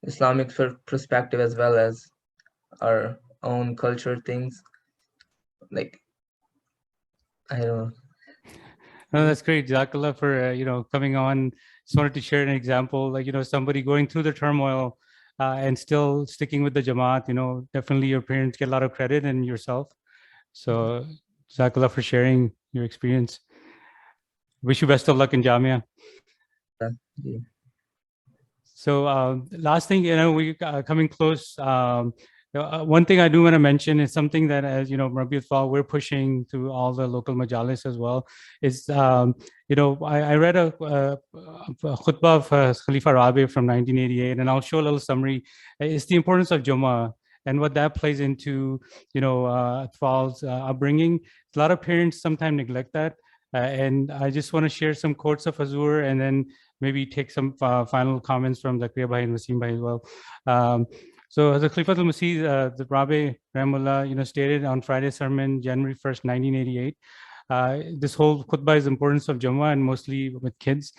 Islamic perspective, as well as our own culture things. Like, I don't know. No, that's great, Jazakallah, for coming on. Just wanted to share an example, like somebody going through the turmoil and still sticking with the Jamaat. Definitely your parents get a lot of credit, and yourself. So Jazakallah for sharing your experience. Wish you best of luck in Jamia. Yeah. So last thing, we coming close. One thing I do want to mention is something that, as Rabi Atfal, we're pushing to all the local majalis as well. Is I read a khutbah of Khalifa Rabi from 1988, and I'll show a little summary. It's the importance of Jummah and what that plays into Atfal's upbringing. A lot of parents sometimes neglect that, and I just want to share some quotes of Hazur, and then maybe take some final comments from Zakaria Bhai and Wasim Bhai as well. So as a Khalifatul Masih, the Rabi Rahimullah, stated on Friday's sermon, January 1st, 1988, this whole khutbah is the importance of Jummah, and mostly with kids.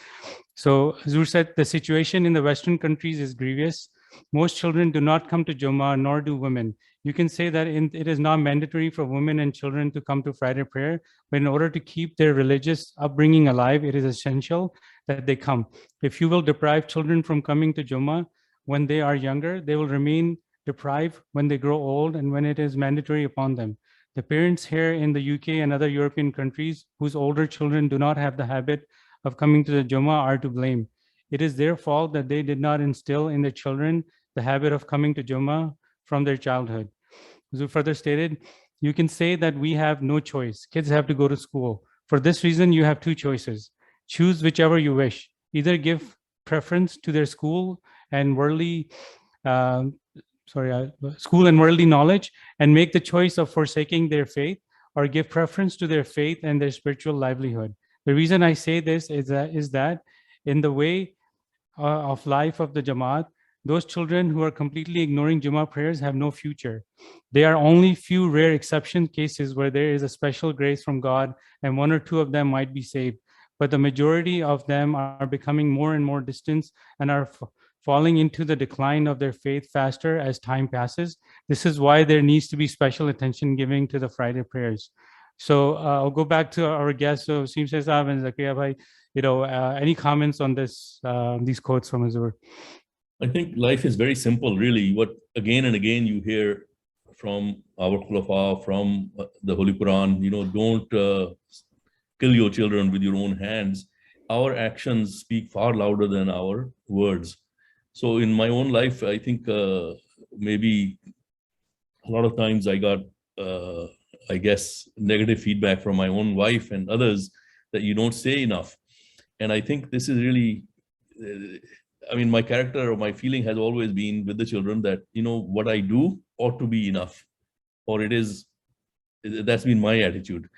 So Hazur said, the situation in the Western countries is grievous. Most children do not come to Jummah, nor do women. You can say that it is not mandatory for women and children to come to Friday prayer, but in order to keep their religious upbringing alive, it is essential that they come. If you will deprive children from coming to Jummah when they are younger, they will remain deprived when they grow old and when it is mandatory upon them. The parents here in the UK and other European countries whose older children do not have the habit of coming to the Jummah are to blame. It is their fault that they did not instill in their children the habit of coming to Jummah from their childhood. Hazur further stated, you can say that we have no choice. Kids have to go to school. For this reason, you have two choices. Choose whichever you wish. Either give preference to their school and worldly knowledge, and make the choice of forsaking their faith, or give preference to their faith and their spiritual livelihood. The reason I say this is that in the way of life of the Jamaat, those children who are completely ignoring Jummah prayers have no future. There are only few rare exception cases where there is a special grace from God, and one or two of them might be saved. But the majority of them are becoming more and more distant and are falling into the decline of their faith faster as time passes. This is why there needs to be special attention given to the Friday prayers. So I'll go back to our guests, so Wasim Saab and Zakaria Bhai. Any comments on this? These quotes from Hazur? I think life is very simple, really. What again and again you hear from our Khulafa, from the Holy Quran, don't kill your children with your own hands. Our actions speak far louder than our words. So in my own life, I think maybe a lot of times I got, I guess, negative feedback from my own wife and others that you don't say enough. And I think this is really, I mean, my character or my feeling has always been with the children that, what I do ought to be enough, or that's been my attitude,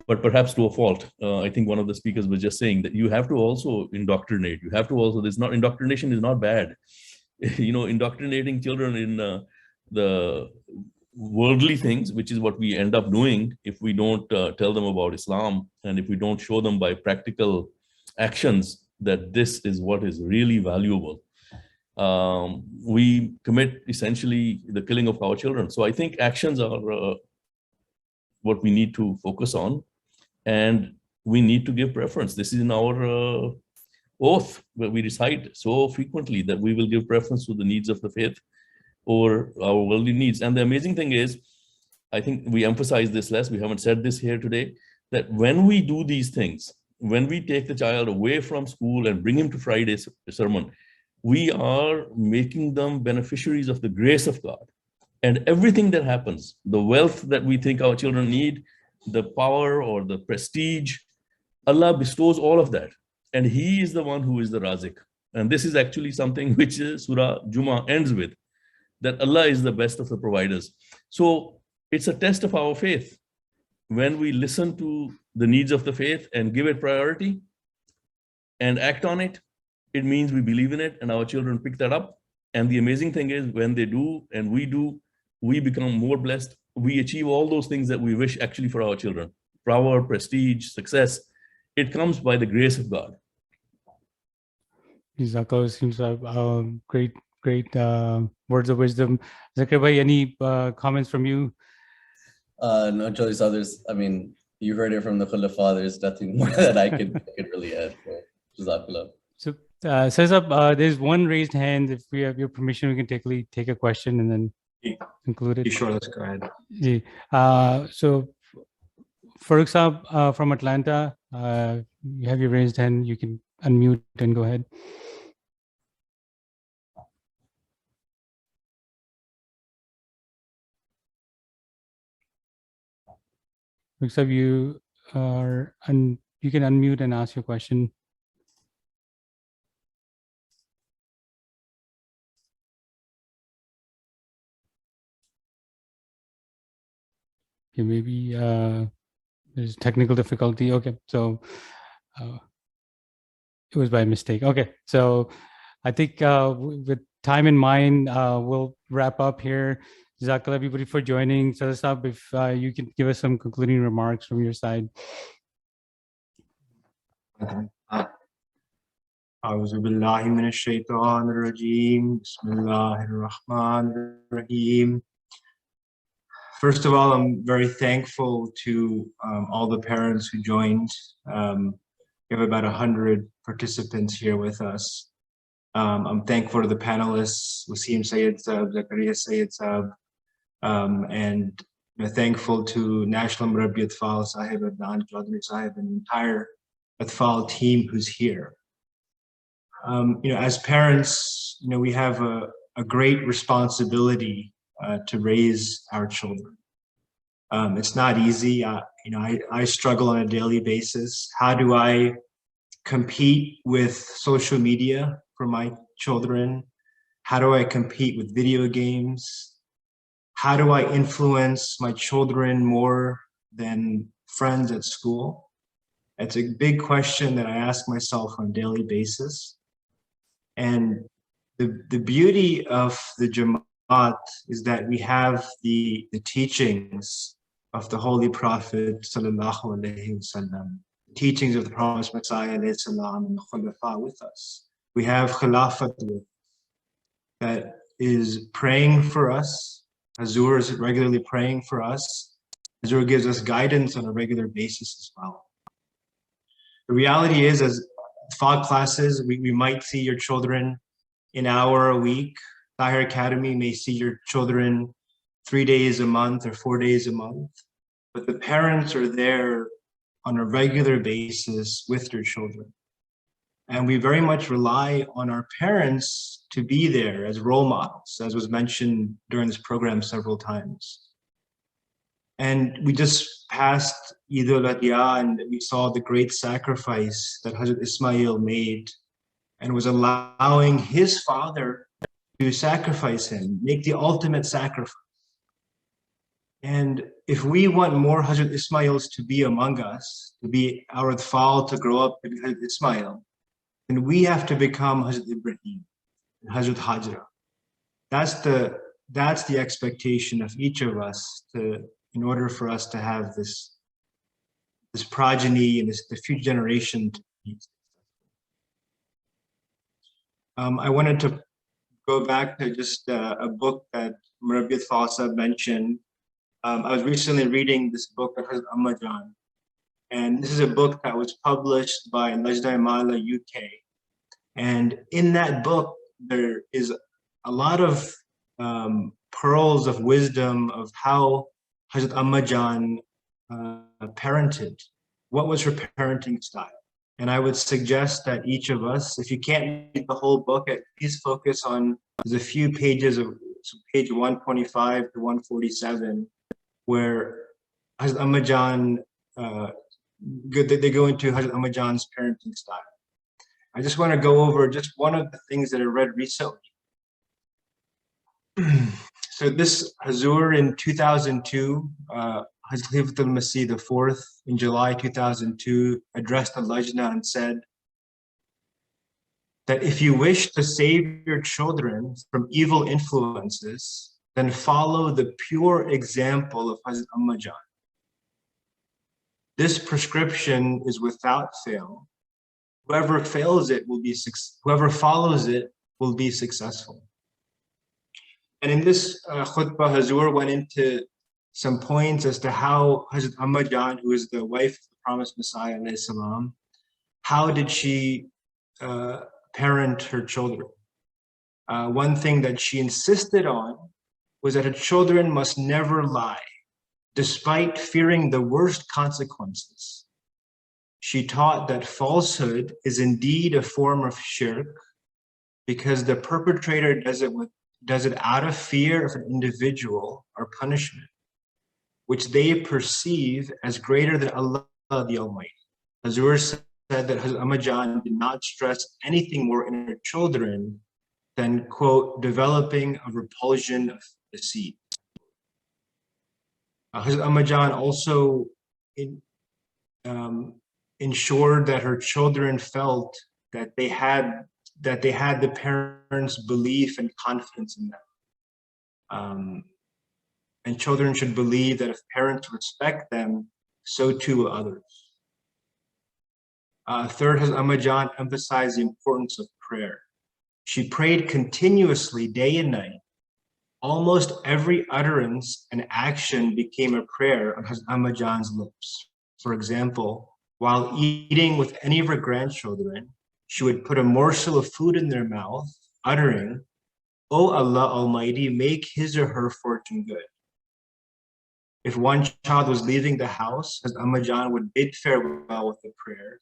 but perhaps to a fault. I think one of the speakers was just saying that you have to also indoctrinate. You have to also, indoctrination is not bad. Indoctrinating children in the worldly things, which is what we end up doing if we don't tell them about Islam, and if we don't show them by practical actions that this is what is really valuable. We commit essentially the killing of our children. So I think actions are what we need to focus on, and we need to give preference. This is in our oath where we recite so frequently that we will give preference to the needs of the faith or our worldly needs. And the amazing thing is, I think we emphasize this less, we haven't said this here today, that when we do these things, when we take the child away from school and bring him to Friday's sermon, we are making them beneficiaries of the grace of God. And everything that happens, the wealth that we think our children need, the power or the prestige, Allah bestows all of that. And He is the one who is the Razik. And this is actually something which Surah Jummah ends with, that Allah is the best of the providers. So it's a test of our faith. When we listen to the needs of the faith and give it priority and act on it, it means we believe in it and our children pick that up. And the amazing thing is, when they do and we do, we become more blessed. We achieve all those things that we wish actually for our children. Power, prestige, success. It comes by the grace of God. Jazakallah, seems great words of wisdom. Zakir bhai, any comments from you? No, Choice others. I mean, you heard it from the Khulafa. There's nothing more that I could really add. Jazakallah. So, Sazab, there's one raised hand. If we have your permission, we can take a question and then conclude it. Sure, let's go ahead. So, Farooq Saab from Atlanta, you have your raised hand. You can unmute and go ahead. Farooq Saab, you can unmute and ask your question. Okay, maybe there's technical difficulty. Okay, so it was by mistake. Okay, so I think with time in mind, we'll wrap up here. Jazakallah everybody for joining. Sadr, if you can give us some concluding remarks from your side. A'udhu billahi minash shaitanir rajim. Bismillahir rahmanir rahim. First of all, I'm very thankful to all the parents who joined. We have about 100 participants here with us. I'm thankful to the panelists, Wasim Sayyid Saab, Zakaria Sayyid Saab, and thankful to National Ijtema Atfal Sahib, Adnan Chaudhry Sahib, and the entire Atfal team who's here. As parents, we have a great responsibility to raise our children. It's not easy. I struggle on a daily basis. How do I compete with social media for my children? How do I compete with video games? How do I influence my children more than friends at school? It's a big question that I ask myself on a daily basis. And the beauty of the Jamaat is that we have the teachings of the Holy Prophet sallallahu alaihi wasallam, teachings of the Promised Messiah alayhi salam, and the Khulafa with us. We have Khilafat that is praying for us. Hazur is regularly praying for us. Hazur gives us guidance on a regular basis as well. The reality is, as Atfal classes, we might see your children an hour a week. Tahir Academy may see your children 3 days a month or 4 days a month, but the parents are there on a regular basis with their children. And we very much rely on our parents to be there as role models, as was mentioned during this program several times. And we just passed Eid al-Adha, and we saw the great sacrifice that Hazrat Ismail made and was allowing his father to sacrifice him, make the ultimate sacrifice. And if we want more Hazrat Ismails to be among us, to be our Atfal, to grow up to be Hazrat Ismail, then we have to become Hazrat Ibrahim and Hazrat Hajra. That's the expectation of each of us in order for us to have this progeny and the future generation to be. I wanted to go back to just a book that Murabbi Atfal mentioned. I was recently reading this book of Hazrat Ammajan, and this is a book that was published by Ijtema UK. And in that book, there is a lot of pearls of wisdom of how Hazrat Ammajan parented. What was her parenting style? And I would suggest that each of us, if you can't read the whole book, at least focus on, there's a few pages of page 125 to 147, where Hazrat Ammajan, they go into Hazrat Ammajan's parenting style. I just want to go over just one of the things that I read recently. So this Hazur in 2002, Hazrat Khalifatul Masih IV in July 2002 addressed the Lajna and said that if you wish to save your children from evil influences, then follow the pure example of Hazrat Ammajan. This prescription is without fail. Whoever follows it will be successful. And in this khutbah, Hazur went into some points as to how Hazrat Ammajan, who is the wife of the promised Messiah, salam, how did she parent her children? One thing that she insisted on was that her children must never lie, despite fearing the worst consequences. She taught that falsehood is indeed a form of shirk because the perpetrator does it out of fear of an individual or punishment, which they perceive as greater than Allah the Almighty. Hazur said that Hazrat Ammajan did not stress anything more in her children than, quote, developing a repulsion of deceit. Hazrat Ammajan also ensured that her children felt that they had the parents' belief and confidence in them. And children should believe that if parents respect them, so too will others. Third, Hazrat Ammajan emphasized the importance of prayer. She prayed continuously day and night. Almost every utterance and action became a prayer on Hazrat Ammajan's lips. For example, while eating with any of her grandchildren, she would put a morsel of food in their mouth, uttering, "O Allah Almighty, make his or her fortune good." If one child was leaving the house, Hazrat Ammajan would bid farewell with a prayer,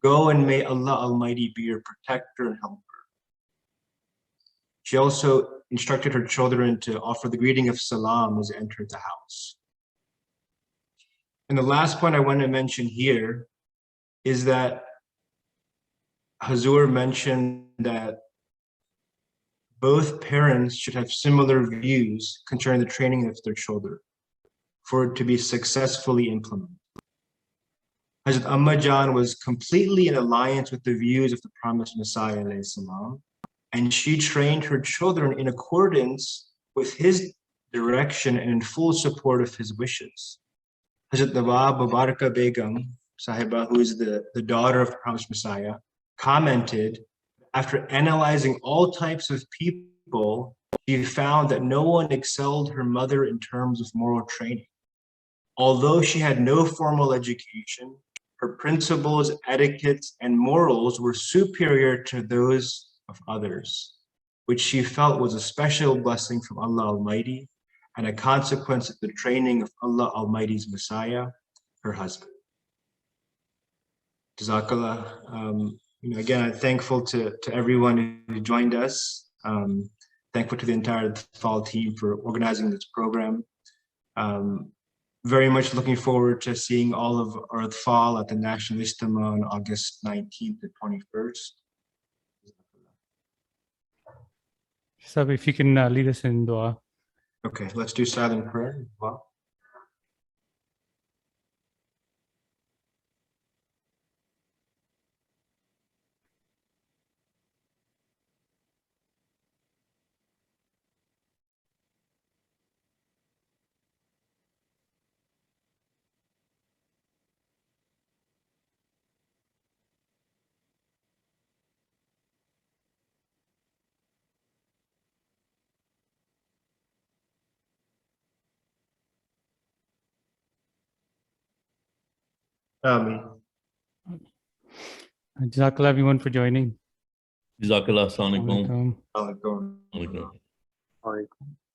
"Go and may Allah Almighty be your protector and helper." She also instructed her children to offer the greeting of salam as they entered the house. And the last point I want to mention here is that Hazur mentioned that both parents should have similar views concerning the training of their children for it to be successfully implemented. Hazrat Ammajan was completely in alliance with the views of the promised Messiah, and she trained her children in accordance with his direction and in full support of his wishes. Hazrat Nawab Mubaraka Begum Sahiba, who is the daughter of the promised Messiah, commented, after analyzing all types of people, she found that no one excelled her mother in terms of moral training. Although she had no formal education, her principles, etiquettes, and morals were superior to those of others, which she felt was a special blessing from Allah Almighty, and a consequence of the training of Allah Almighty's Messiah, her husband. Jazakallah. Again, I'm thankful to everyone who joined us. Thankful to the entire Atfal team for organizing this program. Very much looking forward to seeing all of our Atfal at the National Ijtema on August 19th to 21st. So if you can lead us in dua. Okay, let's do silent prayer. Wow. Ameen. Jazakallah everyone for joining. Jazakallah. Assalamu alaikum. Alaikum. Alaikum. Alaikum. Alaikum.